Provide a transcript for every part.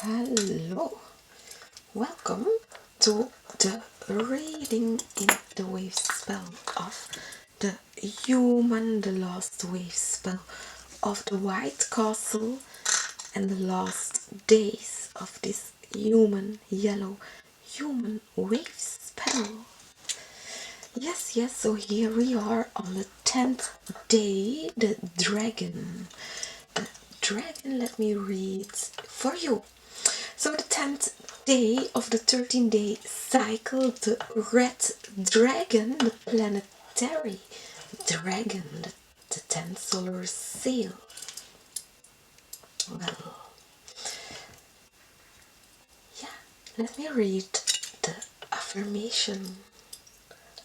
Hello, welcome to the reading in the wave spell of the human, the last wave spell of the White Castle and the last days of this human, yellow human wave spell. Yes, so here we are on the 10th day, the dragon. The dragon, let me read for you. So the 10th day of the 13-day cycle, the red dragon, the planetary dragon, the 10th solar sail. Well, yeah, let me read the affirmation.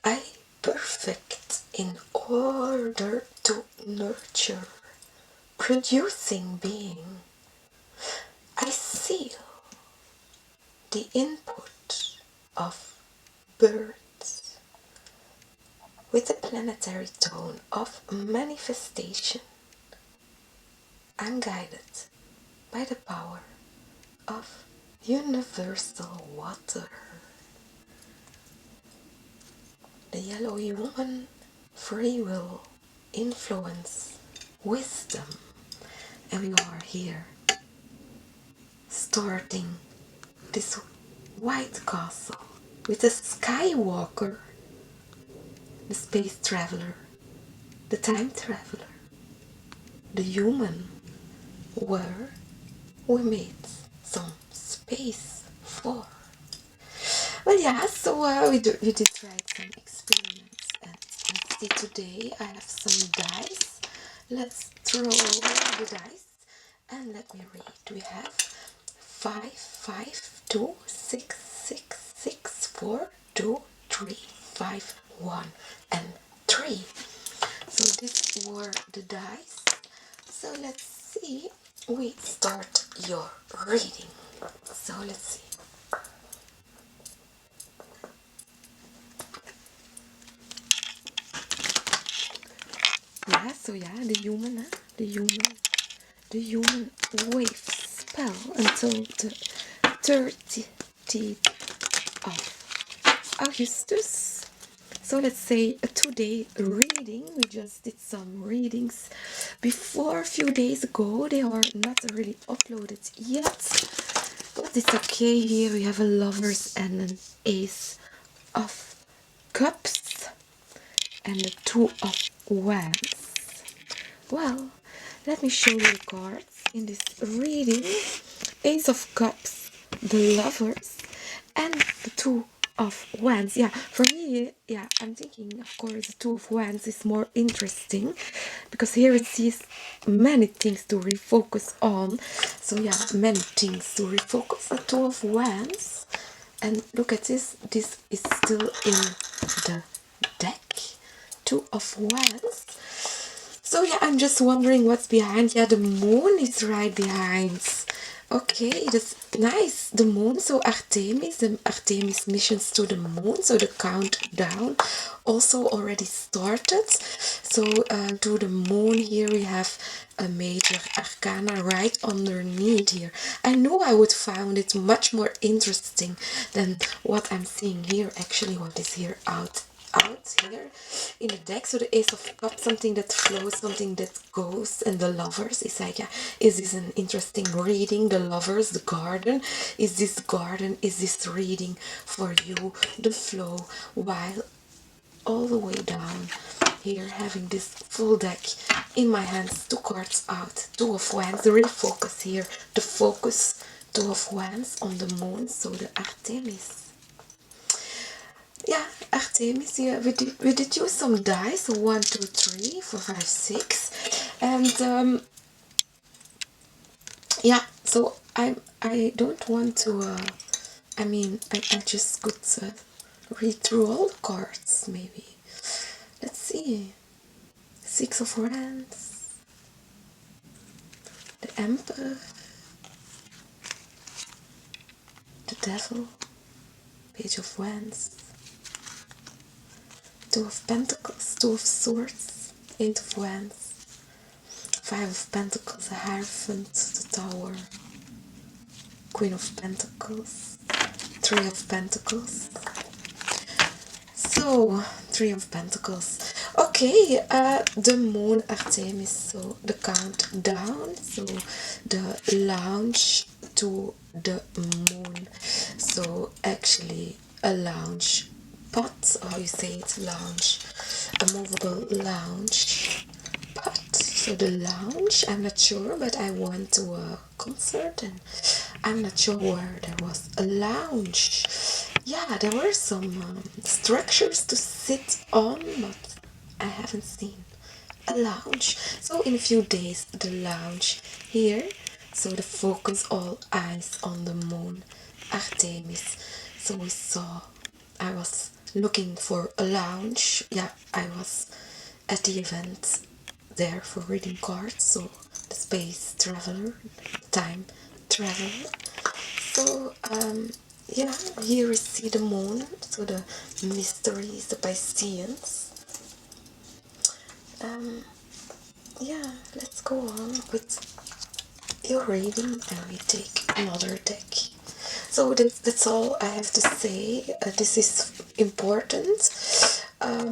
I perfect in order to nurture, producing being. I seal the input of birds with the planetary tone of manifestation. I'm guided by the power of universal water. The yellow human, free will, influence, wisdom, and we are here starting this white castle with the skywalker, the space traveler, the time traveler, the human, where we made some space for. Well, yeah, so we did write some experiments, and let's see, today I have some dice. Let's throw the dice and let me read. We have 5, 5, 2, 6, 6, 6, 4, 2, 3, 5, 1, and 3. So these were the dice. So let's see. We start your reading. So let's see. The human, the human wave spell until the 30th of Augustus. So let's say a 2-day reading. We just did some readings before a few days ago. They are not really uploaded yet, but it's okay. Here we have a lovers and an ace of cups and a 2 of wands. Well, let me show you the cards in this reading. Ace of Cups, the Lovers, and the 2 of Wands. Yeah, for me, I'm thinking, of course, the 2 of Wands is more interesting because here it sees many things to refocus on. So yeah, many things to refocus. The 2 of Wands, and look at this. This is still in the deck. 2 of Wands. So yeah, I'm just wondering what's behind. Yeah, the moon is right behind. Okay, that's nice. The moon, so Artemis, the Artemis missions to the moon. So the countdown also already started. So to the moon here we have a major arcana right underneath here. I know I would find it much more interesting than what I'm seeing here. Actually, what is here out here in the deck. So the Ace of Cups, something that flows, something that goes, and the Lovers is like, yeah, is this an interesting reading? The Lovers, the garden, is this reading for you? The flow, while all the way down here having this full deck in my hands, 2 cards out, 2 of Wands, the refocus here, the focus, 2 of Wands on the moon, so the Artemis. Yeah, Artemis, yeah, we did use some dice, so 1, 2, 3, 4, 5, 6, and yeah, so I don't want to, I just could read through all the cards, maybe. Let's see. 6 of Wands, the Emperor, the Devil, Page of Wands, 2 of Pentacles, 2 of Swords, 8 of Wands, 5 of Pentacles, a Hierophant, the Tower, Queen of Pentacles, Three of Pentacles. So, Three of Pentacles. Okay, the moon Artemis, so the countdown, so the launch to the moon. So actually a launch pot, how you say it, launch, a movable launch pot. So the lounge, I'm not sure, but I went to a concert and I'm not sure where there was a lounge. Yeah, there were some structures to sit on, but I haven't seen a lounge. So in a few days, the lounge here. So the focus, all eyes on the moon, Artemis. So we saw, I was looking for a lounge. Yeah, I was at the event there for reading cards. So the space traveler, time traveler. So yeah, here we see the moon. So the mysteries, the Pisceans. Yeah, let's go on with your reading and we take another deck. So that's all I have to say. This is important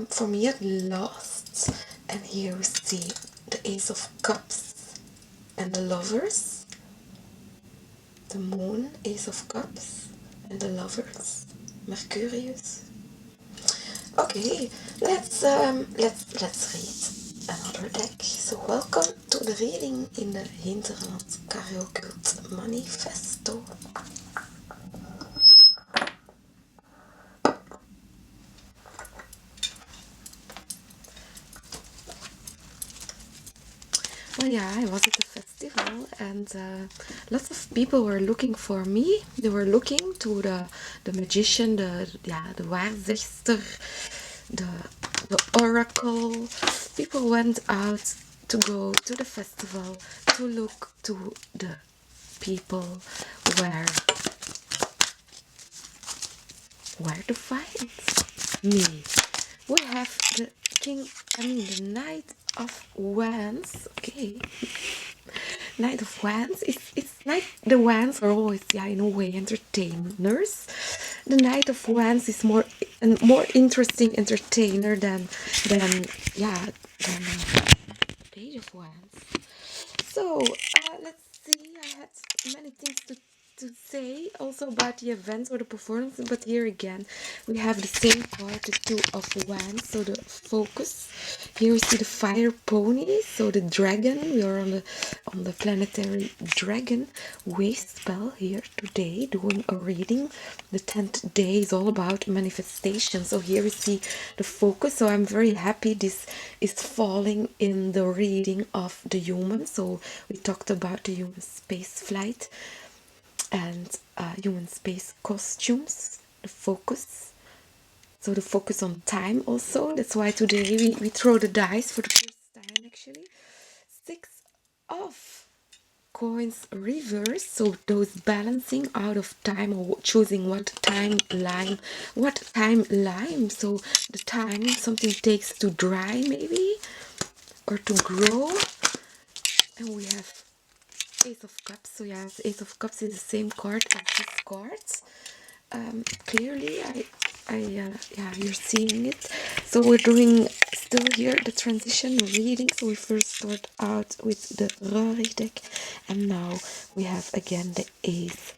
for me at last. And here we see the Ace of Cups and the Lovers. The Moon, Ace of Cups, and the Lovers, Mercurius. Okay, let's read another deck. So welcome to the reading in the Hinterland CargoCult Manifesto. Well, yeah, I was at the festival and lots of people were looking for me. They were looking to the magician, the waarzegster, the oracle. People went out to go to the festival to look to the people where to find me. We have the the Knight of Wands. Okay. Knight of Wands. It's like the Wands are always, yeah, in a way, entertainers. The Knight of Wands is more interesting entertainer than Page of Wands. So let's see. I had many things to say also about the events or the performance, but here again we have the same card, the Two of Wands. So the focus. Here we see the fire pony. So the dragon. We are on the planetary dragon wave spell here today, doing a reading. The 10th day is all about manifestation. So here we see the focus. So I'm very happy this is falling in the reading of the human. So we talked about the human space flight and human space costumes, the focus. So the focus on time also. That's why today we throw the dice for the first time actually. 6 of coins reverse, so those balancing out of time or choosing what timeline, so the time something takes to dry maybe or to grow. And we have Ace of Cups. So yeah, Ace of Cups is the same card as this card. Clearly yeah, you're seeing it. So we're doing still here the transition reading. So we first start out with the Rory deck and now we have again the Ace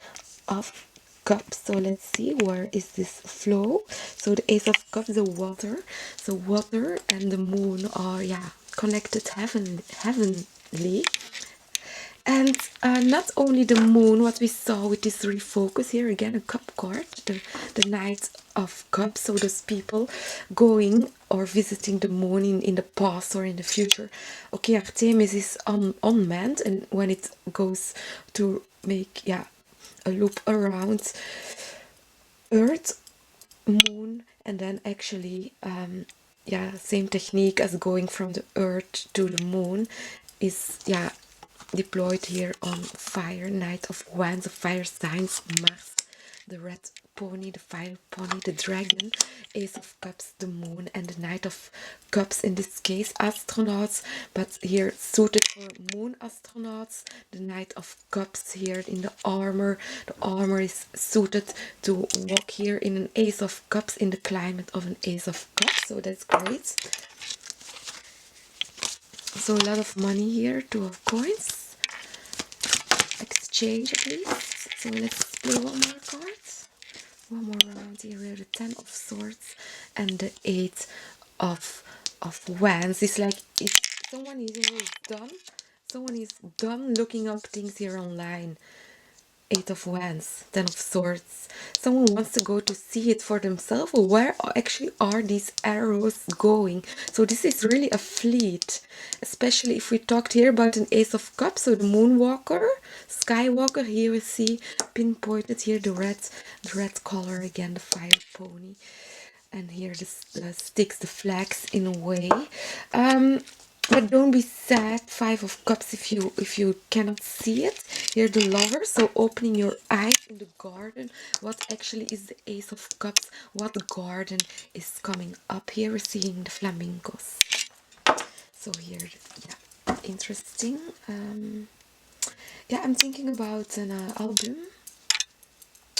of Cups. So let's see, where is this flow? So the Ace of Cups, the water. So water and the moon are, yeah, connected heavenly. And not only the moon, what we saw with this refocus here, again a cup card, the Knight of Cups. So those people going or visiting the moon in the past or in the future. Okay, Artemis is unmanned, and when it goes to make, yeah, a loop around Earth, moon, and then actually yeah, same technique as going from the Earth to the moon is, yeah, deployed here on fire. Knight of Wands, of fire signs, Mars, the red pony, the fire pony, the dragon, Ace of Cups, the moon, and the Knight of Cups, in this case astronauts, but here suited for moon astronauts. The Knight of Cups here in the armor is suited to walk here in an Ace of Cups, in the climate of an Ace of Cups, so that's great. So a lot of money here, 2 of coins, exchange at least. So let's play one more card. One more round here. We have the 10 of swords and the 8 of wands. It's like someone is always done. Someone is done looking up things here online. 8 of wands, 10 of swords. Someone wants to go to see it for themselves. Where actually are these arrows going? So this is really a fleet, especially if we talked here about an Ace of Cups, so the Moonwalker, Skywalker. Here we see pinpointed here the red color again, the fire pony, and here the sticks, the flags in a way. But don't be sad, 5 of Cups, if you cannot see it. Here the Lover, so opening your eyes in the garden. What actually is the Ace of Cups? What garden is coming up? Here we're seeing the flamingos. So here, yeah, interesting. Yeah, I'm thinking about an album,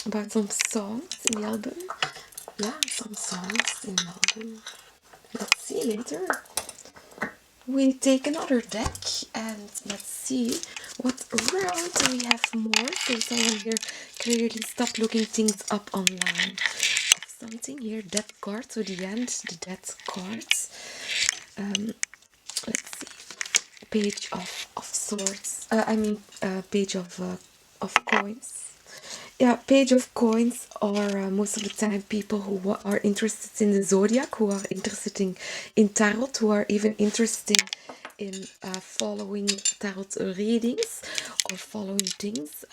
about some songs in the album. Yeah, some songs in the album. Let's see later. We take another deck and let's see what round we have more. So someone here clearly stopped looking things up online. Something here, death card, so the end, the death cards. Let's see, page of swords. Page of coins. Yeah, page of coins are most of the time people who are interested in the zodiac, who are interested in tarot, who are even interested in following tarot readings or following things,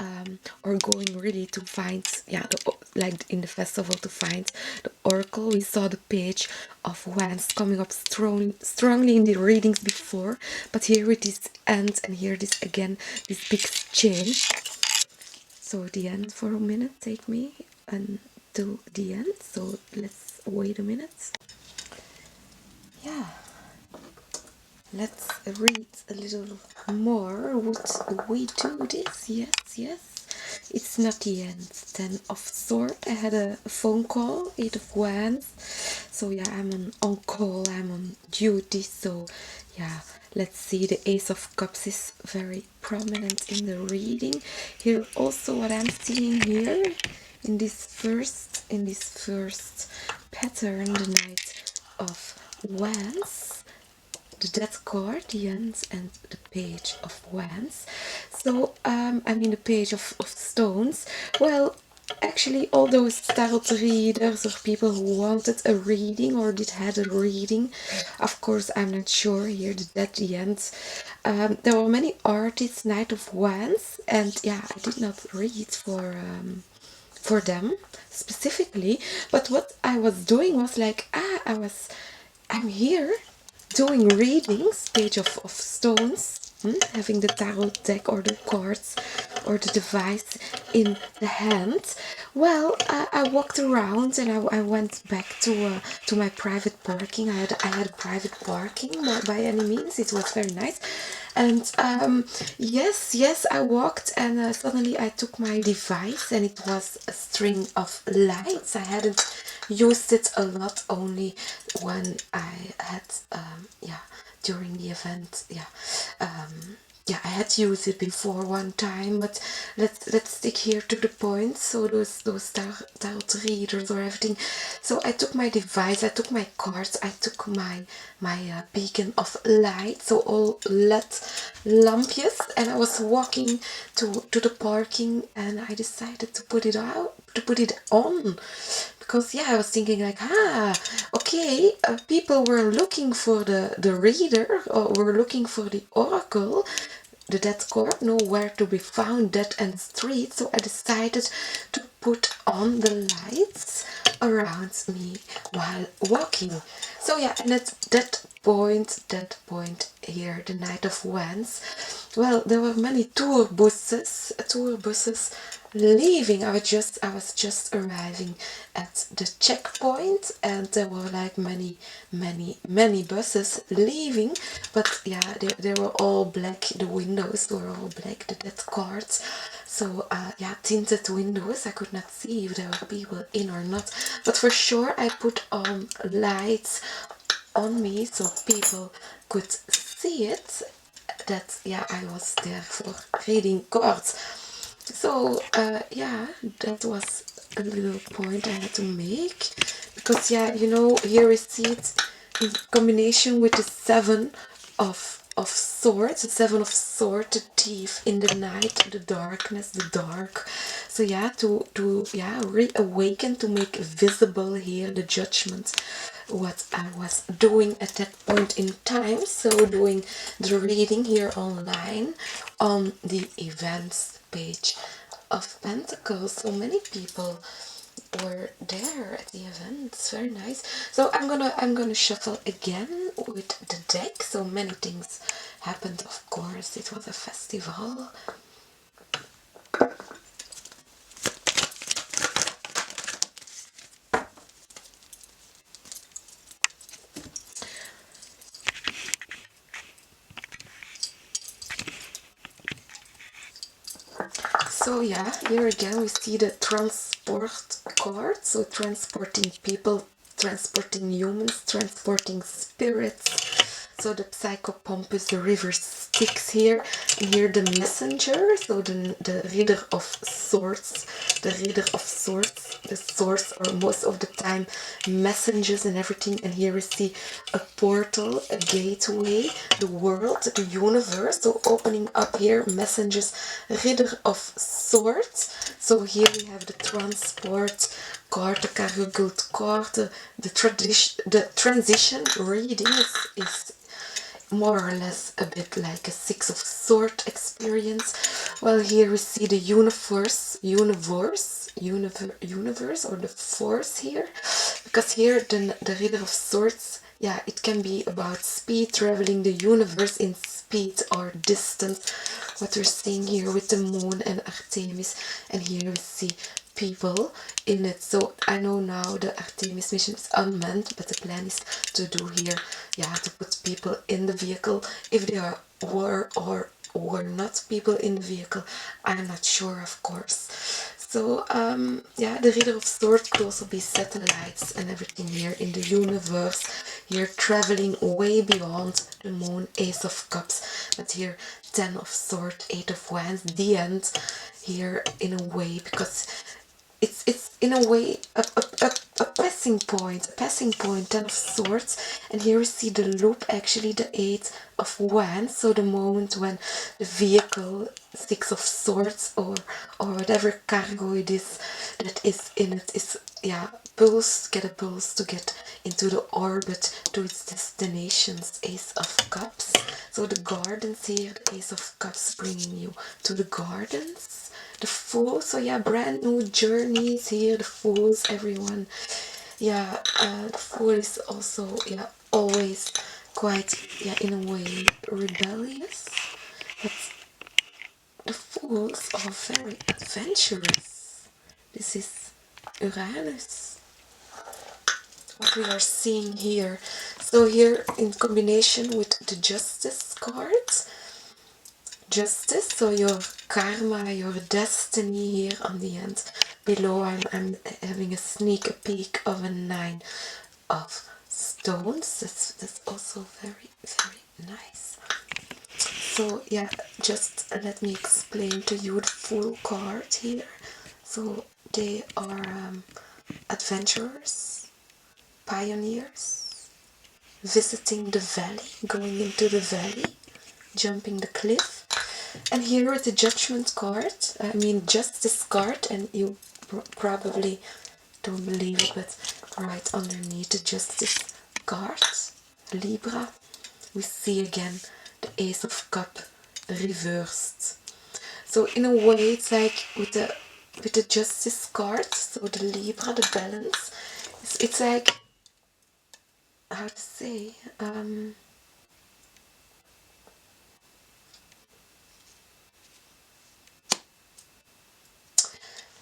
or going really to find, yeah, like in the festival, to find the oracle. We saw the page of wands coming up strongly in the readings before, but here it is end, and here it is again, this big change. So the end for a minute, take me until the end. So let's wait a minute. Yeah, let's read a little more. Would we do this? Yes. It's not the end. 10 of swords. I had a phone call. 8 of wands. So yeah, I'm on call. I'm on duty. So yeah, let's see. The Ace of Cups is very prominent in the reading. Here also what I'm seeing here in this first pattern, the Knight of Wands, the Death card, the Ends, and the Page of Wands. So the Page of Stones. Well, actually all those tarot readers or people who wanted a reading or had a reading, of course I'm not sure here, the Death, the Ends. There were many artists, Knight of Wands, and yeah, I did not read for them specifically, but what I was doing was like, I'm here doing readings, Page of Stones, having the tarot deck or the cards or the device in the hand. Well, I walked around and I went back to my private parking. I had a private parking, by any means. It was very nice. And yes, I walked and suddenly I took my device and it was a string of lights. I hadn't used it a lot, only when I had during the event, I had used it before one time, but let's stick here to the point. So those tarot readers or everything. So I took my device, I took my cards, I took my beacon of light, so all LED lampjes, and I was walking to the parking, and I decided to put it on. Because yeah, I was thinking like, okay, people were looking for the reader, or were looking for the oracle, the dead card, nowhere to be found, dead and street. So I decided to put on the lights around me while walking. So yeah, and at that point here, the Knight of Wands. Well, there were many tour buses leaving. I was just arriving at the checkpoint, and there were like many buses leaving, but yeah, they were all black. The windows were all black, the dead cards. So yeah, tinted windows. I could not see if there were people in or not, but for sure I put on lights on me so people could see it, that yeah, I was there for reading cards. So yeah, that was a little point I had to make, because yeah, you know, here we see it in combination with the seven of swords, the seven of swords, the thief in the night, the darkness, the dark. So yeah, to yeah, reawaken, to make visible here the judgment, what I was doing at that point in time. So doing the reading here online on the events page of Pentacles. So many people were there at the event. It's very nice. So I'm gonna shuffle again with the deck. So many things happened, of course. It was a festival. So yeah, here again we see the transport card. So transporting people, transporting humans, transporting spirits. So the psychopompus, the river Styx here, and here the messenger, so the reader of swords, the reader of swords, the swords are most of the time messengers and everything. And here we see a portal, a gateway, the world, the universe. So opening up here, messengers, reader of swords. So here we have the transport card, the CargoCult card, the transition reading is more or less a bit like a Six of Swords experience. Well, here we see the universe, or the force here, because here the Reader of Swords, yeah, it can be about speed, traveling the universe in speed or distance. What we're seeing here with the moon and Artemis, and here we see people in it. So I know now the Artemis mission is unmanned, but the plan is to do here, yeah, to put people in the vehicle. If they were or were not people in the vehicle, I'm not sure, of course. So yeah, the Reader of Swords could also be satellites and everything here in the universe. Here traveling way beyond the moon, Ace of Cups, but here Ten of Swords, Eight of Wands, the end here in a way, because it's in a way a passing point, Ten of Swords, and here we see the loop, actually the Eight of Wands, so the moment when the vehicle, Six of Swords, or whatever cargo it is that is in it, is, yeah, get a pulse to get into the orbit to its destinations, Ace of Cups. So the gardens here, the Ace of Cups bringing you to the gardens. The Fool, so yeah, brand new journeys here, the Fools, everyone. Yeah, the Fool is also, yeah, always quite, yeah, in a way rebellious, but the Fools are very adventurous. This is Uranus, what we are seeing here. So here, in combination with the Justice cards, Justice, so your karma, your destiny here on the end. Below I'm having a sneak peek of a Nine of Stones. That's also very, very nice. So yeah, just let me explain to you the full card here. So they are adventurers, pioneers, visiting the valley, going into the valley, jumping the cliff. And here is the Judgment card, I mean Justice card, and you probably don't believe it, but right underneath the Justice card, Libra, we see again the Ace of Cups reversed. So in a way it's like with the Justice card, so the Libra, the balance, it's like, how to say,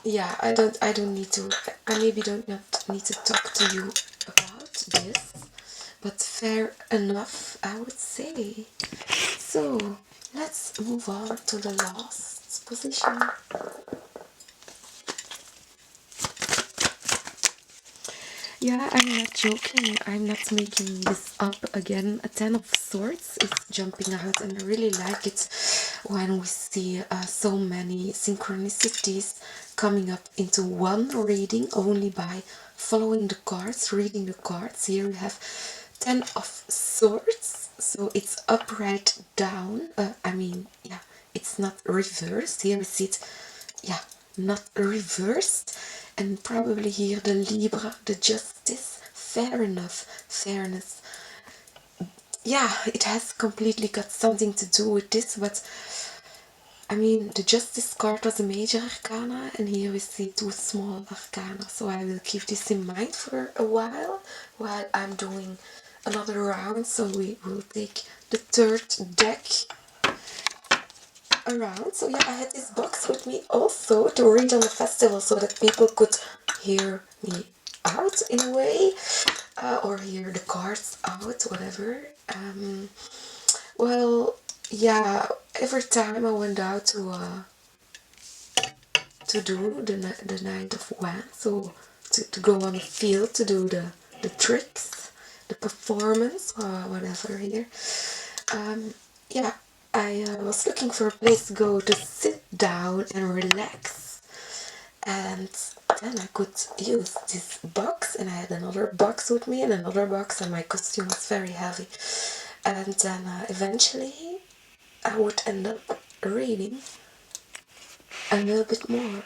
yeah, I don't need to, I maybe don't not need to talk to you about this, but fair enough, I would say. So let's move on to the last position. Yeah, I'm not joking. I'm not making this up again. A 10 of Swords is jumping out, and I really like it when we see so many synchronicities coming up into one reading only by following the cards, reading the cards. Here we have 10 of Swords, so it's upright down. Yeah, it's not reversed. Here we see it, yeah, not reversed. And probably here the Libra, the Justice, fair enough, fairness. Yeah, it has completely got something to do with this, but I mean, the Justice card was a major arcana, and here we see two small arcana, so I will keep this in mind for a while I'm doing another round. So we will take the third deck around. So yeah, I had this box with me also to read on the festival so that people could hear me out in a way, or hear the cards out, whatever. Well, yeah, every time I went out to do the Knight of Wands, so to go on the field to do the tricks, the performance, or whatever here. Yeah, I was looking for a place to go to sit down and relax, and then I could use this box, and I had another box with me and another box, and my costume was very heavy, and then eventually I would end up reading a little bit more.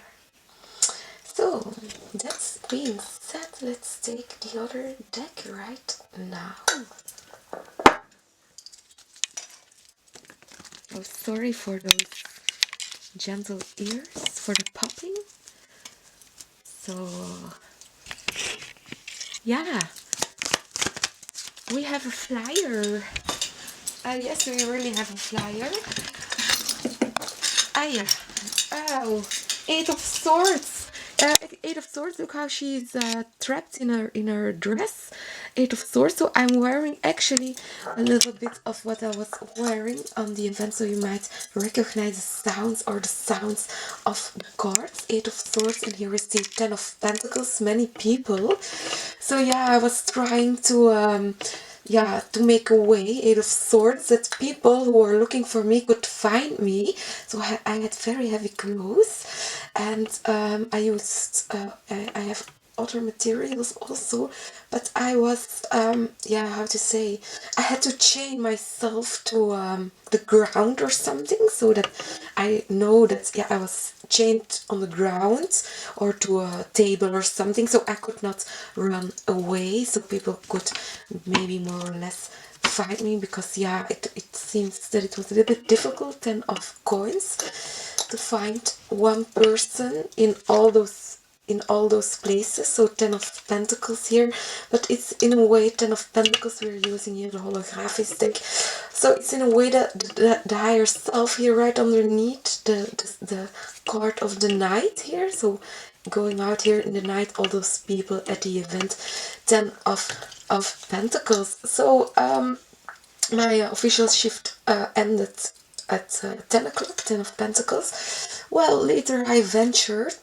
So that being said, let's take the other deck right now. Oh, sorry for those gentle ears, for the popping. So yeah, we have a flyer. Yes, we really have a flyer. Yeah. Oh, Eight of Swords. Eight of Swords. Look how she's trapped in her dress. Eight of Swords. So I'm wearing actually a little bit of what I was wearing on the event. So you might recognize the sounds or the sounds of the cards. Eight of Swords, and here is the Ten of Pentacles. Many people. So yeah, I was trying to to make a way, Eight of Swords, that people who were looking for me could find me. So I had very heavy clothes, and I used I have other materials also, but I was how to say, I had to chain myself to the ground or something, so that I know that I was chained on the ground or to a table or something, so I could not run away, so people could maybe more or less find me, because it seems that it was a little bit difficult, 10 of coins, to find one person in all those places. So 10 of Pentacles here, but it's in a way 10 of Pentacles we're using here, the holographic deck. So it's in a way that the higher self here, right underneath the card of the Knight here. So going out here in the night, all those people at the event, 10 of Pentacles. So my official shift ended at 10 o'clock, 10 of Pentacles. Well, later I ventured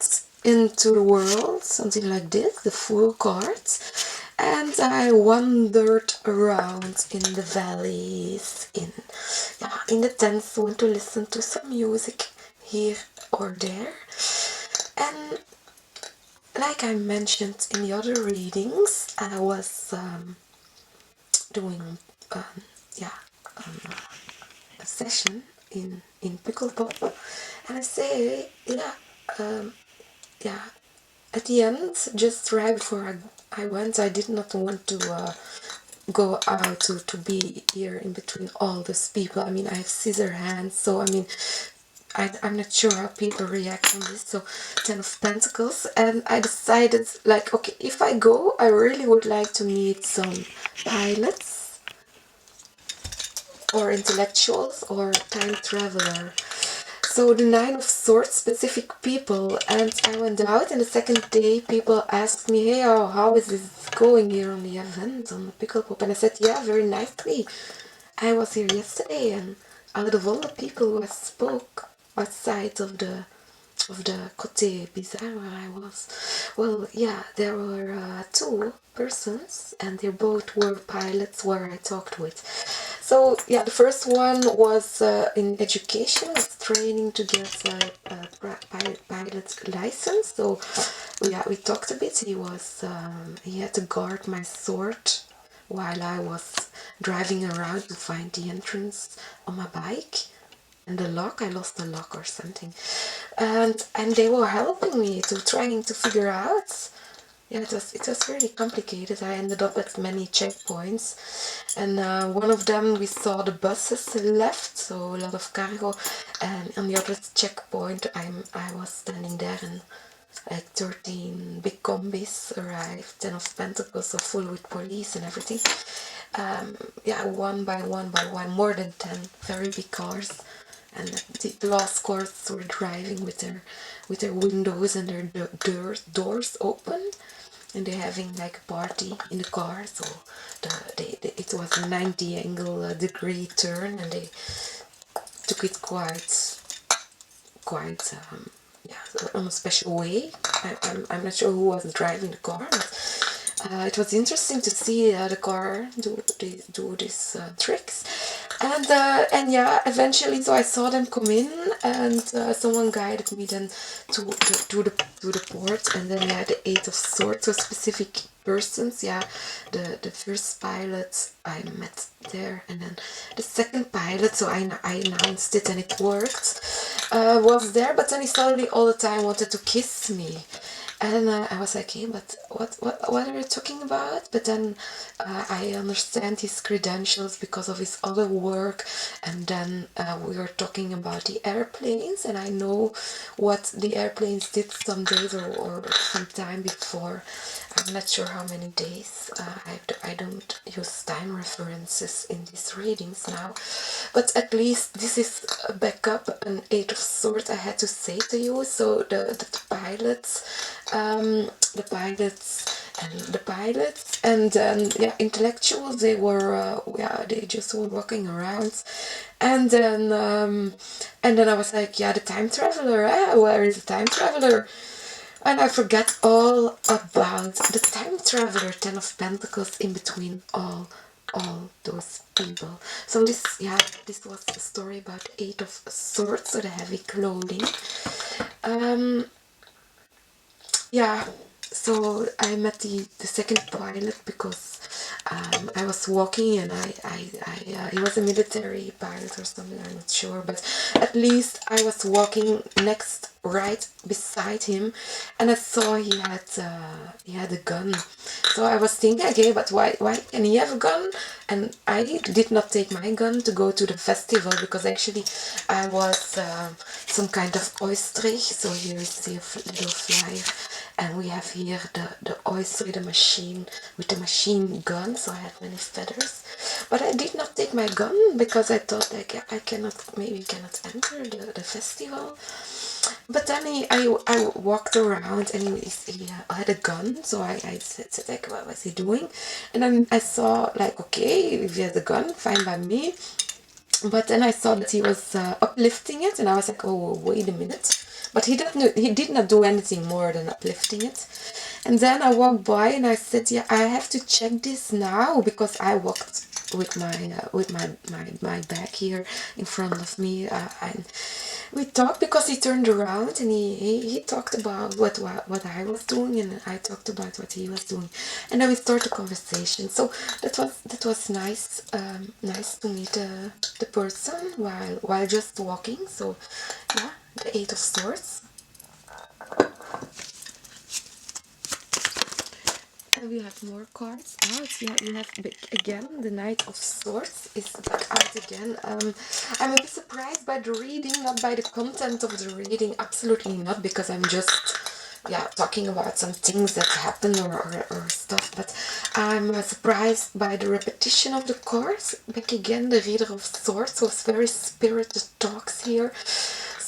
into the world, something like this, the Fool cards, and I wandered around in the valleys, in the tents, went to listen to some music here or there. And like I mentioned in the other readings, I was doing a session in pickleball, and I say at the end, just right before I went, I did not want to go out to be here in between all those people. I mean, I have scissor hands, so I mean, I'm not sure how people react on this. So 10 of Pentacles, and I decided, like, okay, if I go, I really would like to meet some pilots or intellectuals or time traveler. So the Nine of Swords, specific people, and I went out, and the second day people asked me, hey, how is this going here on the event, on the Pickle Pop? And I said, yeah, very nicely. I was here yesterday, and out of all the people who spoke outside of the Côté Bizarre where I was, well, yeah, there were two persons, and they both were pilots where I talked with. So yeah, the first one was in education, was training to get a pilot license. So yeah, we talked a bit. He had to guard my sword while I was driving around to find the entrance on my bike. And the lock, I lost the lock or something. And they were helping me to trying to figure out. Yeah, it was really complicated. I ended up at many checkpoints, and one of them we saw the buses left, so a lot of cargo, and on the other checkpoint I was standing there, and like 13 big combis arrived, 10 of pentacles, so full with police and everything. Yeah, one by one, more than 10 very big cars. And the last cars were driving with their windows and their doors open, and they're having like a party in the car. So it was a 90 angle degree turn, and they took it quite yeah, on a special way. I'm not sure who was driving the car, but it was interesting to see the car do these tricks. And yeah, eventually, so I saw them come in, and someone guided me then to the port, and then yeah, the Eight of Swords, so specific persons. Yeah, the first pilot I met there, and then the second pilot, so I announced it and it worked, was there, but then he suddenly all the time wanted to kiss me. And I was like, hey, but what are you talking about? But then I understand his credentials because of his other work. And then we were talking about the airplanes, and I know what the airplanes did some days or some time before. I'm not sure how many days. I don't use time references in these readings now. But at least this is a backup, an Eight of Swords, I had to say to you. So the pilots, and then yeah, intellectuals, they were yeah, they just were walking around. And then I was like, yeah, the time traveler, where is the time traveler? And I forget all about the time traveler, 10 of Pentacles, in between all those people. So this was a story about Eight of Swords, so the heavy clothing. Yeah, so I met the second pilot because I was walking, and he was a military pilot or something, I'm not sure, but at least I was walking right beside him, and I saw he had a gun. So I was thinking, okay, but why can he have a gun? And I did not take my gun to go to the festival, because actually I was some kind of ostrich. So here you see a little flyer, and we have here the ostrich, the machine with the machine gun. So I had many feathers, but I did not take my gun because I thought like I cannot enter the festival. But then I walked around, and he had a gun, so I said like, what was he doing? And then I saw like, okay, if he has a gun, fine by me. But then I saw that he was uplifting it, and I was like, oh, wait a minute. But he did not do anything more than uplifting it. And then I walked by, and I said, yeah, I have to check this now, because I walked with my bag here in front of me, and we talked, because he turned around, and he talked about what I was doing, and I talked about what he was doing, and then we started a conversation. So that was nice, nice to meet the person while just walking. So yeah, the Eight of Swords. And we have more cards out. Yeah, we have again the Knight of Swords is back out again. I'm a bit surprised by the reading, not by the content of the reading. Absolutely not, because I'm just talking about some things that happen or stuff. But I'm surprised by the repetition of the cards. Back again, the Reader of Swords. So it's very spirited talks here.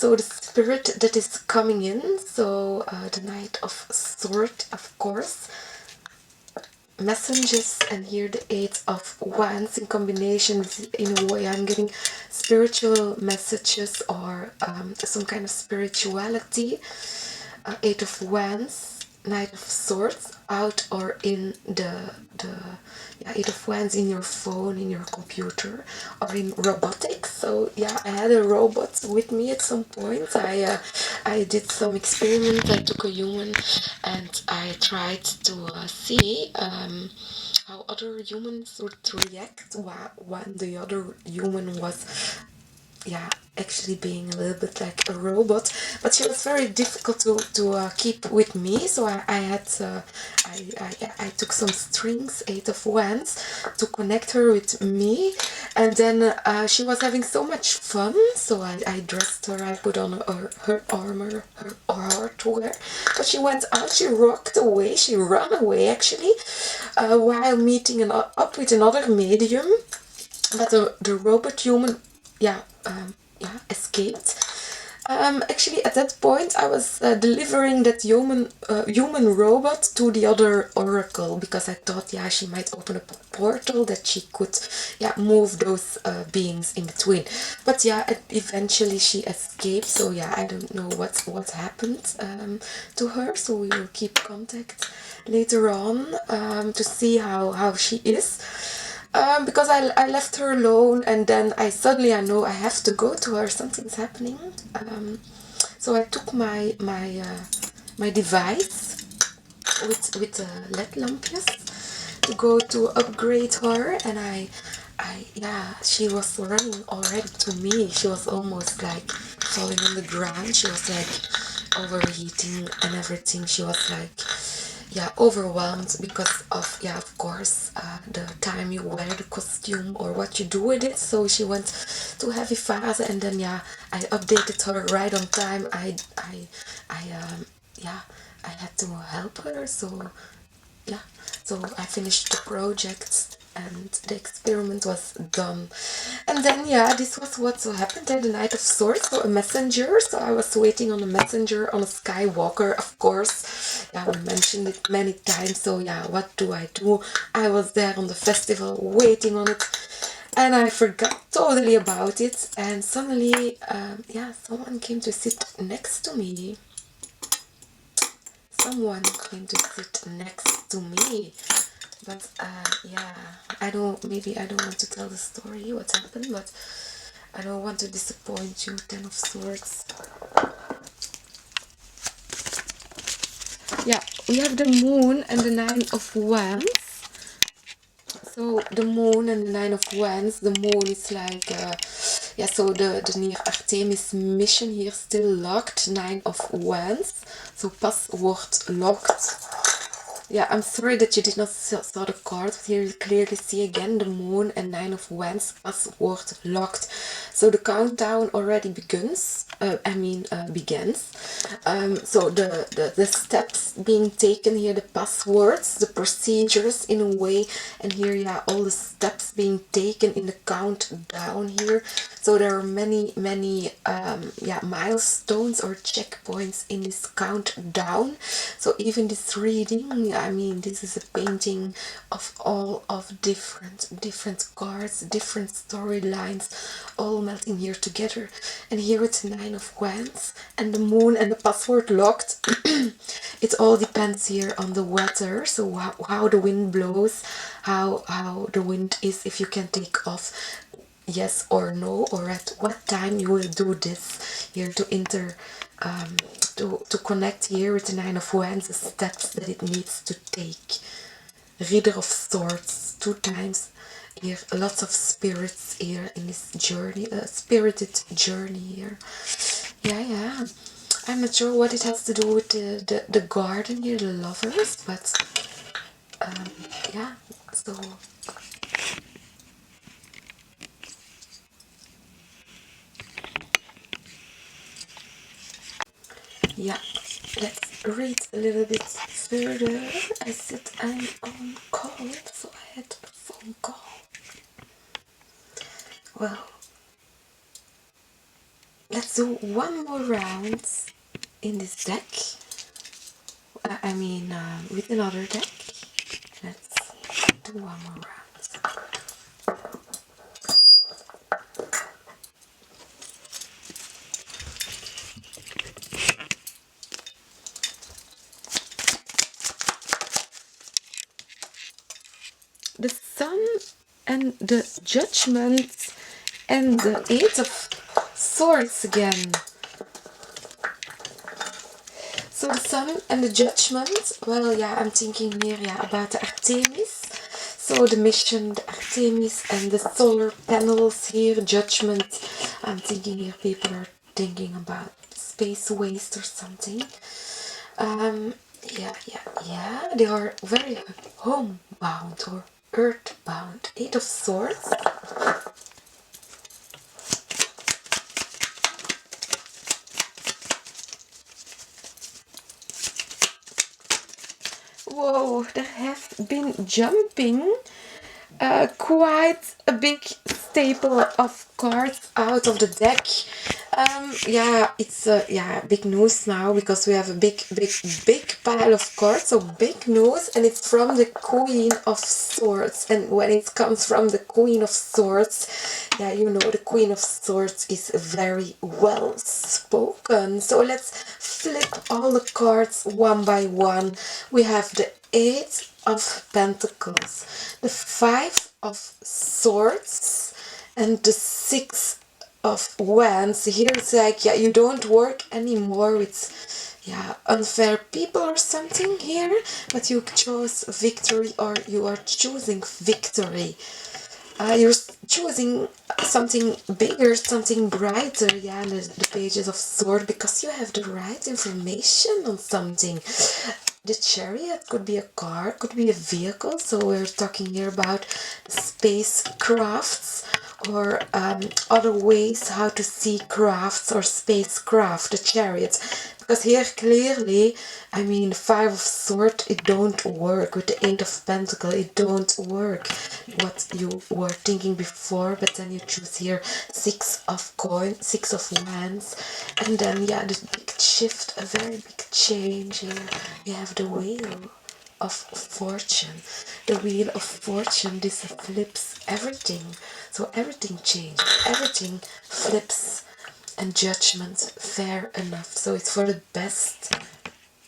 so the spirit that is coming in, so the Knight of Swords, of course, messages, and here the Eight of Wands in combination. In a way, I'm getting spiritual messages or some kind of spirituality. Eight of Wands, Knight of Swords, out or in the yeah, Eight of Wands in your phone, in your computer, or in robotics. So yeah, I had a robot with me at some point. I did some experiments. I took a human and I tried to see how other humans would react when the other human was, yeah, actually being a little bit like a robot. But she was very difficult to keep with me, so I had I took some strings, Eight of Wands, to connect her with me. And then she was having so much fun, so I dressed her, I put on her armor, her hardware, but she went out, she rocked away, she ran away actually, while meeting up with another medium. But the robot human, yeah, yeah, escaped. Actually, at that point, I was delivering that human robot to the other oracle, because I thought, yeah, she might open up a portal that she could, yeah, move those beings in between. But yeah, eventually she escaped. So yeah, I don't know what happened to her. So we will keep contact later on to see how she is. Because I left her alone, and then I know I have to go to her. Something's happening. So I took my device with LED lampjes to go to upgrade her, and yeah, she was running already to me. She was almost like falling on the ground. She was like overheating and everything. She was like, yeah, overwhelmed because of, yeah, of course, the time you wear the costume or what you do with it. So she went to heavy phase, and then yeah, I updated her right on time. Yeah, I had to help her. So yeah, so I finished the project and the experiment was done. And then yeah, this was what so happened at the Knight of Swords, so a messenger. So I was waiting on a messenger, on a Skywalker, of course. Yeah, we mentioned it many times. So yeah, what do? I was there on the festival waiting on it, and I forgot totally about it. And suddenly, yeah, someone came to sit next to me. Someone came to sit next to me. But yeah, maybe I don't want to tell the story, what happened, but I don't want to disappoint you. Ten of Swords. Yeah, we have the Moon and the Nine of Wands. So the Moon and the Nine of Wands. The Moon is like, yeah, so the near Artemis mission here still locked. Nine of Wands. So password locked. Yeah, I'm sorry that you did not saw the card, but here you clearly see again the Moon and Nine of Wands, password locked. So the countdown already begins. Begins. So the steps being taken here, the passwords, the procedures in a way, and here, yeah, all the steps being taken in the countdown here. So there are many yeah, milestones or checkpoints in this countdown. So even this reading, I mean, this is a painting of all of different cards, different storylines, all melting here together. And here it's Nine of Wands and the Moon and the password locked. It all depends here on the weather, so how the wind blows, how the wind is, if you can take off, yes or no, or at what time you will do this here to to connect here with the Nine of Wands, the steps that it needs to take. Reader of Swords, 2 times here, lots of spirits here in this journey, a spirited journey here. Yeah, I'm not sure what it has to do with the garden here, the lovers, but yeah, so yeah, let's read a little bit further. I said I'm on call, so I had a phone call. Well, let's do one more round in this deck. I mean, with another deck. Let's do one more round. The Sun and the Judgment and the Eight of Swords again. So the Sun and the Judgment, well, yeah, I'm thinking here, yeah, about the Artemis. So the mission, the Artemis and the solar panels here, Judgment. I'm thinking here people are thinking about space waste or something. Yeah, they are very homebound or earthbound. Eight of Swords. Whoa, there have been jumping quite a big staple of cards out of the deck. Yeah, it's big news now because we have a big pile of cards, so big news, and it's from the Queen of Swords. And when it comes from the Queen of Swords, yeah, you know the Queen of Swords is very well spoken. So let's flip all the cards one by one. We have the Eight of Pentacles, the Five of Swords, and the Six of Wands. Here it's like, yeah, you don't work anymore with, yeah, unfair people or something here, but you chose victory, or you are choosing victory. You're choosing something bigger, something brighter, yeah, the pages of sword, because you have the right information on something. The Chariot could be a car, could be a vehicle, so we're talking here about spacecrafts, or other ways how to see crafts or spacecraft, the Chariot. Because here clearly, I mean, the Five of Swords, it don't work. With the Eight of Pentacles, it don't work. What you were thinking before, but then you choose here Six of Coins, Six of Wands, and then, yeah, the big shift, a very big change here. We have the Wheel of Fortune. The Wheel of Fortune, this flips everything. So everything changes, everything flips. And Judgment, fair enough. So it's for the best,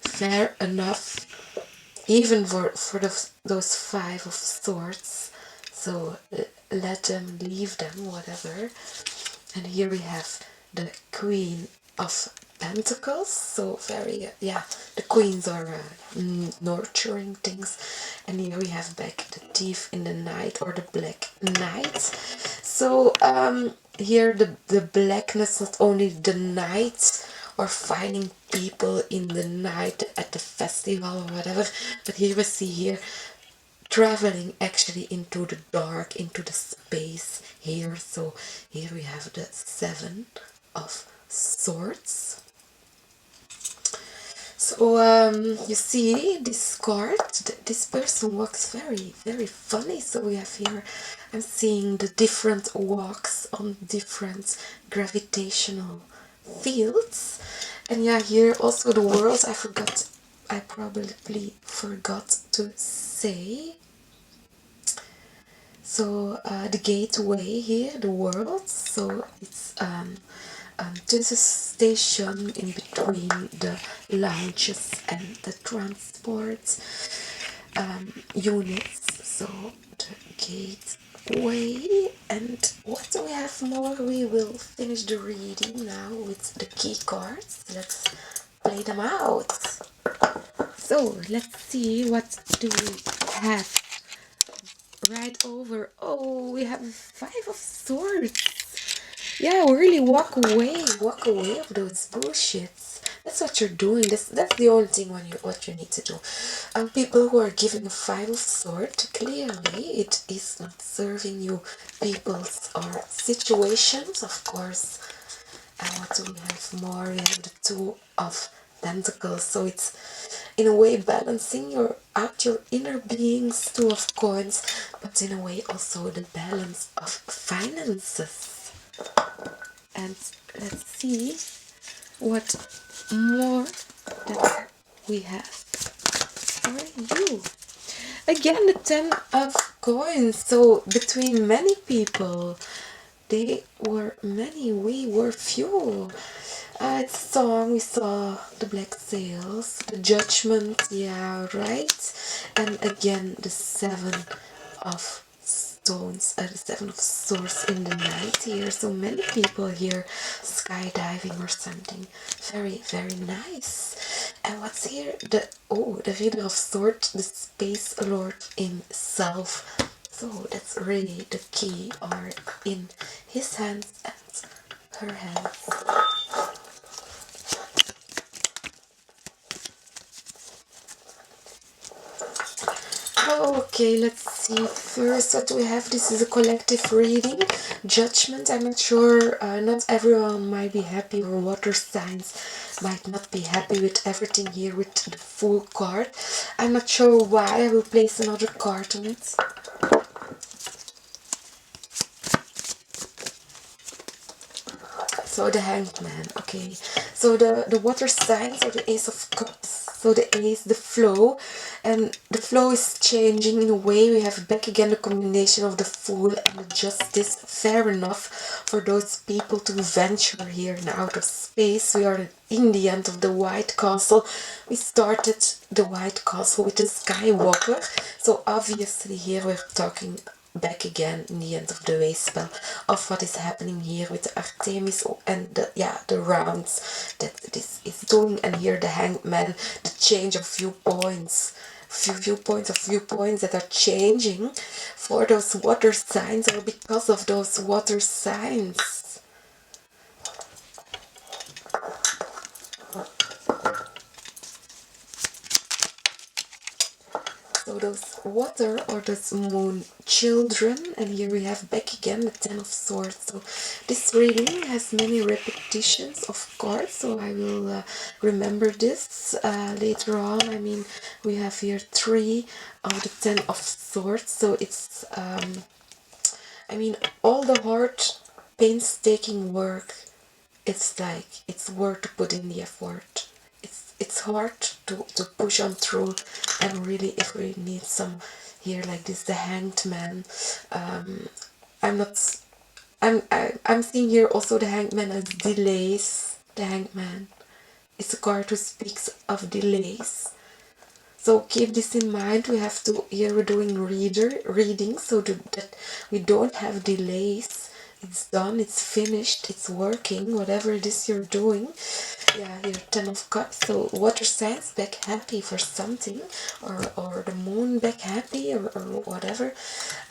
fair enough, even for those Five of Swords. So let them, leave them, whatever. And here we have the Queen of Pentacles. So very, yeah, the queens are nurturing things. And here we have back the Thief in the Night, or the Black Knight. So here the blackness, not only the night or finding people in the night at the festival or whatever, but here we see here traveling actually into the dark, into the space here. So here we have the Seven of Swords. So you see this card, this person walks very funny. So we have here, I'm seeing the different walks on different gravitational fields. And yeah, here also the world, I probably forgot to say. So the gateway here, the world, so it's there's a station in between the lounges and the transport units. So the gateway. And what do we have more? We will finish the reading now with the key cards. Let's play them out. So let's see, what do we have right over? Oh, we have Five of Swords. Yeah, really walk away of those bullshits. That's what you're doing. That's the only thing what you need to do. People who are giving a Five of Swords, clearly it is not serving you, peoples or situations, of course. And what do we have more? We have the Two of Pentacles. So it's in a way balancing out your inner beings. Two of Coins, but in a way also the balance of finances. and let's see what more that we have for you. Again, the 10 of coins. So between many people, they were many, we were few. It's a song, we saw the black sails, the judgment, yeah, right. And again, the 7 of stones, the 7 of swords in the night here. So many people here skydiving or something. Very, very nice. And what's here? The Reader of Swords, the Space Lord himself. So that's really the key, are in his hands and her hands. Okay, let's see first what we have. This is a collective reading. Judgment. I'm not sure, not everyone might be happy, or water signs might not be happy with everything here with the full card. I'm not sure why. I will place another card on it. So the Hanged Man, okay. So the water signs are the Ace of Cups. So the Ace, the flow, and the flow is changing in a way. We have back again the combination of the Fool and the Justice. Fair enough for those people to venture here in outer space. We are in the end of the White Castle. We started the White Castle with the Skywalker. So obviously here we're talking back again in the end of the way spell of what is happening here with the Artemis and the rounds that this is doing, and here the Hanged Man, the change of viewpoints that are changing for those water signs, or because of those water signs. So those water or those moon children, and here we have back again the 10 of swords. So this reading has many repetitions, of course, so I will remember this later on. I mean, we have here 3 of the 10 of swords, so it's I mean, all the hard painstaking work, it's like it's worth to put in the effort. It's hard to push on through, and really if we need some here like this, the Hanged Man. I'm seeing here also the Hanged Man as delays. The Hanged Man is a card who speaks of delays. So keep this in mind. We have to, here we're doing reading, so that we don't have delays. It's done, it's finished, it's working, whatever it is you're doing. Yeah, here 10 of Cups. So water signs back happy for something, or the moon back happy, or whatever.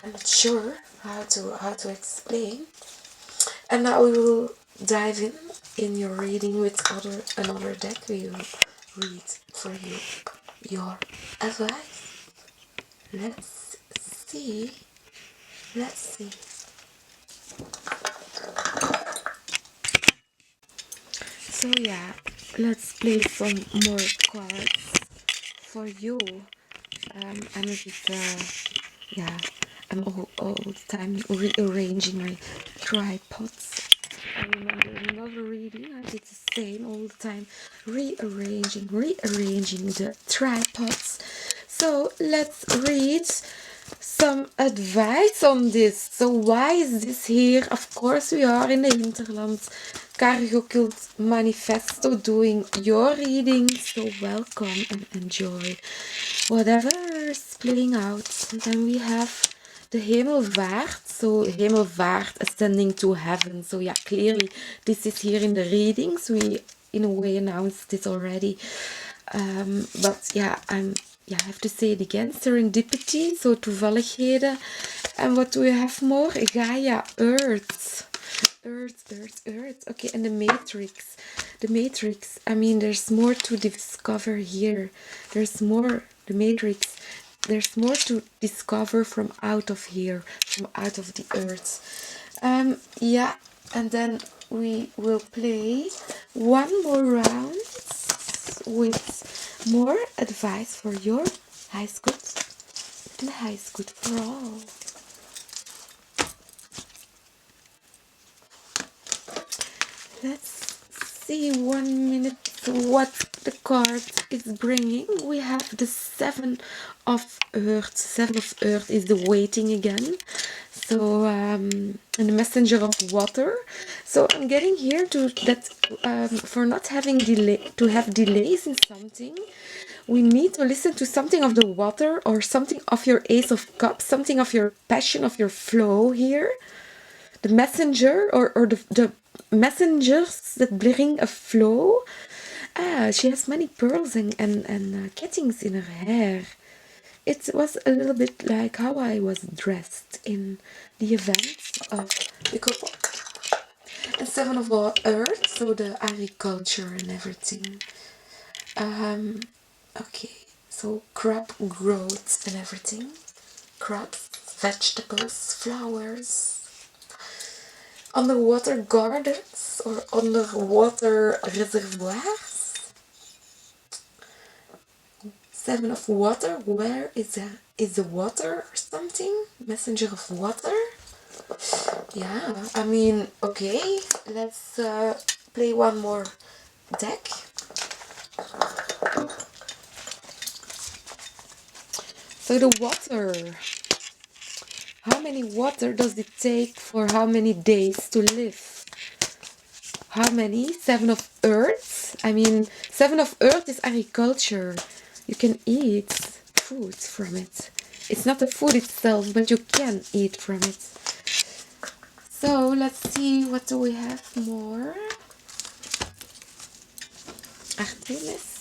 I'm not sure how to explain. And now we will dive in your reading with another deck. We will read for you your advice. Let's see. So yeah, let's play some more cards for you. I'm a bit I'm all the time rearranging my tripods. I remember in another reading I did the same all the time, rearranging the tripods. So let's read some advice on this. So why is this here? Of course we are in the Hinterland CargoCult Manifesto doing your reading, so welcome and enjoy whatever is playing out. And then we have the Hemelvaart, so Hemelvaart ascending to heaven. So yeah, clearly this is here in the readings. We in a way announced this already, but yeah, I have to say it again, serendipity, so toevalligheden. And what do we have more? Gaia, Earth. Okay, and the Matrix. I mean, there's more to discover here. There's more, the Matrix. There's more to discover from out of here, from out of the Earth. Yeah, and then we will play one more round with more advice for your highest good and highest good for all. let's see 1 minute what the card is bringing. We have the Seven of Earth. Seven of Earth is the waiting again. So, and the messenger of water. So I'm getting here to that for not having to have delays in something, we need to listen to something of the water or something of your Ace of Cups, something of your passion, of your flow here. The messenger or the messengers that bring a flow. Ah, she has many pearls and kettings in her hair. It was a little bit like how I was dressed in the event of the couple. And Seven of Earth, so the agriculture and everything. Okay, so crop growth and everything. Crops, vegetables, flowers. Underwater gardens or underwater reservoirs. Seven of water, where is the water or something? Messenger of water. Yeah, I mean, okay, let's play one more deck. So the water. How many water does it take for how many days to live? How many? Seven of Earth? I mean, Seven of Earth is agriculture. You can eat food from it. It's not the food itself, but you can eat from it. So let's see, what do we have more? Artemis.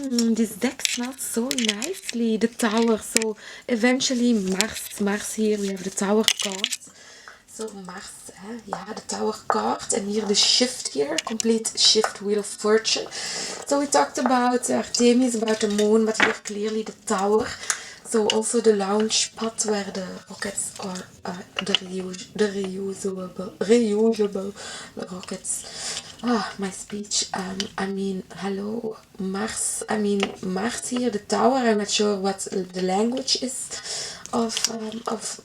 This deck smells so nicely. The tower. So eventually Mars here. We have the tower card. So Mars, yeah, the tower card. And here the shift here. Complete shift, wheel of fortune. So we talked about Artemis, about the moon, but here clearly the tower. So also the launch pad where the rockets are the reusable rockets. Ah, my speech. I mean, hello, Mars. I mean, Mars here, the tower. I'm not sure what the language is of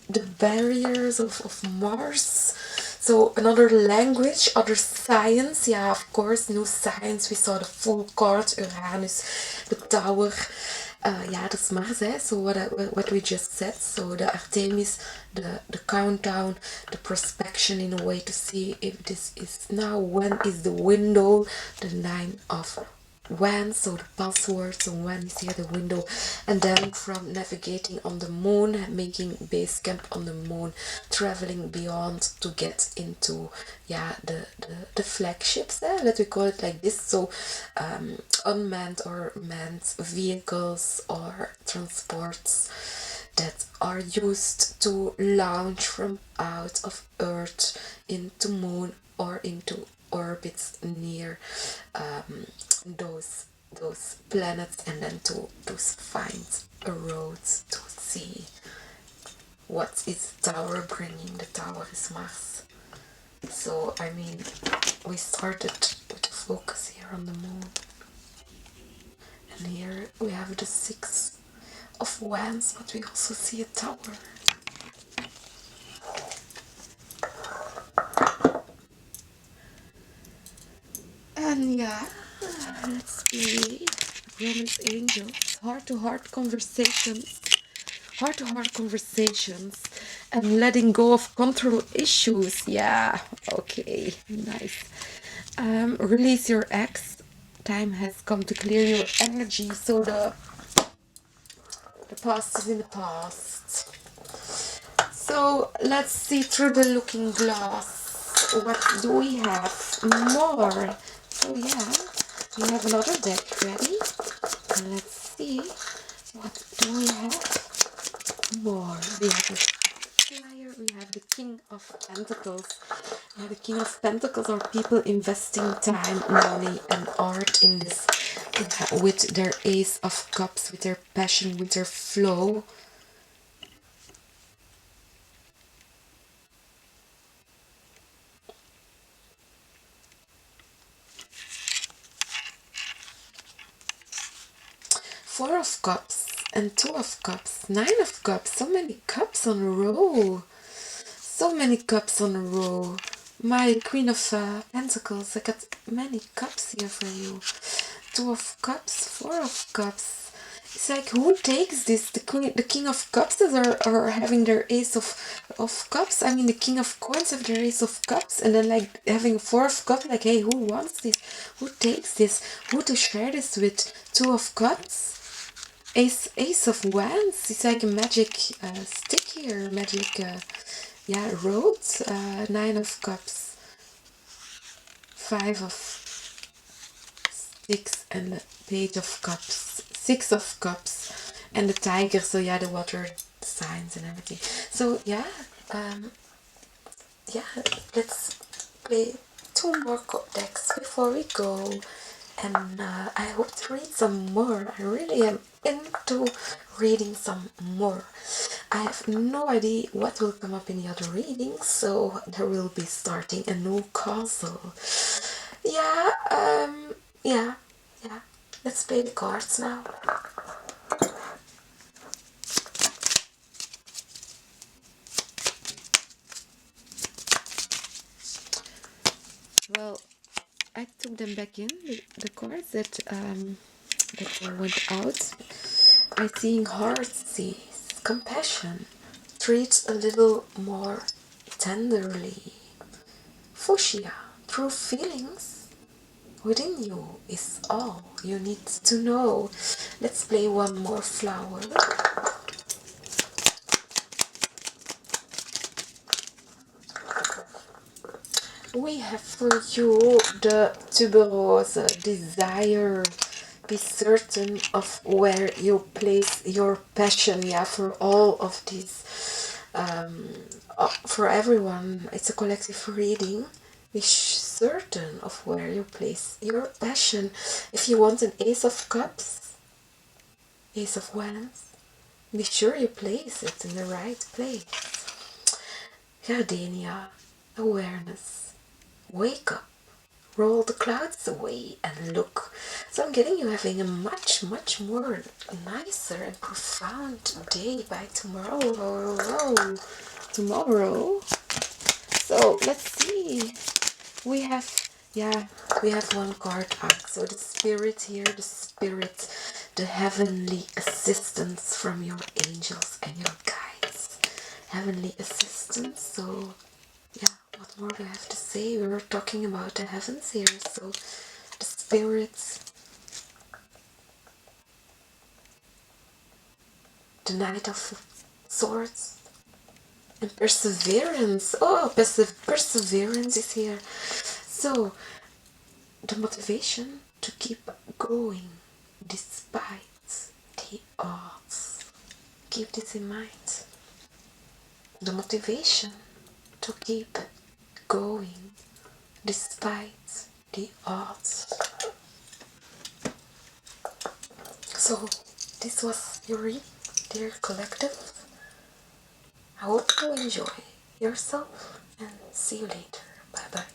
the barriers of Mars. So another language, other science. Yeah, of course, new science. We saw the full card, Uranus, the tower. Yeah, that's Mars, eh? So what we just said. So the Artemis, the countdown, the prospection in a way to see if this is now, when is the window, the 9 of Wands, so the password, so when is here the window, and then from navigating on the moon, making base camp on the moon, traveling beyond to get into, yeah, the flagships, let we call it like this. So unmanned or manned vehicles or transports that are used to launch from out of Earth into moon or into orbits near those planets, and then to find a road to see what is the tower bringing. The tower is Mars. So I mean, we started with the focus here on the moon, and here we have the 6 of Wands, but we also see a tower. And yeah, let's be Romance Angels, heart-to-heart conversations, and letting go of control issues. Yeah, okay, nice. Release your ex. Time has come to clear your energy. So the past is in the past. So let's see through the looking glass. What do we have more? So yeah, we have another deck ready. And let's see, what do we have more? We have a flyer, we have the King of Pentacles. Yeah, the King of Pentacles are people investing time, money and art in this, with their Ace of Cups, with their passion, with their flow. Four of Cups and 2 of Cups, 9 of Cups, so many cups on a row. So many cups on a row. My Queen of Pentacles. I got many cups here for you. 2 of Cups, 4 of Cups. It's like, who takes this? The King of Cups are having their Ace of Cups. I mean, the King of Coins have their Ace of Cups. And then, like, having 4 of Cups. Like, hey, who wants this? Who takes this? Who to share this with? 2 of Cups. Ace of Wands. It's like a magic stick here. Magic, yeah, road. 9 of Cups. 5 of Sticks and the Page of Cups. 6 of Cups. And the Tiger. So, yeah, the water signs and everything. So, yeah. Yeah, let's play 2 more decks before we go. And I hope to read some more. I really am into reading some more. I have no idea what will come up in the other readings, so there will be starting a new castle. Yeah, yeah. Let's play the cards now. Well, I took them back in, the cards that went out. I think heart sees compassion, treats a little more tenderly. Fuchsia, true feelings within you is all you need to know. Let's play one more flower. We have for you the tuberose desire. Be certain of where you place your passion. Yeah, for all of these, for everyone, it's a collective reading. Be certain of where you place your passion. If you want an Ace of Cups, Ace of Wands, be sure you place it in the right place. Gardenia, awareness. Wake up, roll the clouds away and look. So I'm getting you having a much more nicer and profound day by tomorrow. Tomorrow. So let's see. We have one card out. So the spirit here, the heavenly assistance from your angels and your guides. Heavenly assistance. So yeah, what more do I have to say? We were talking about the heavens here, so the spirits, the Knight of Swords, and perseverance. Oh, perseverance is here. So, the motivation to keep going despite the odds. Keep this in mind. The motivation to keep going despite the odds. So this was your read, dear collective. I hope you enjoy yourself and see you later. Bye bye.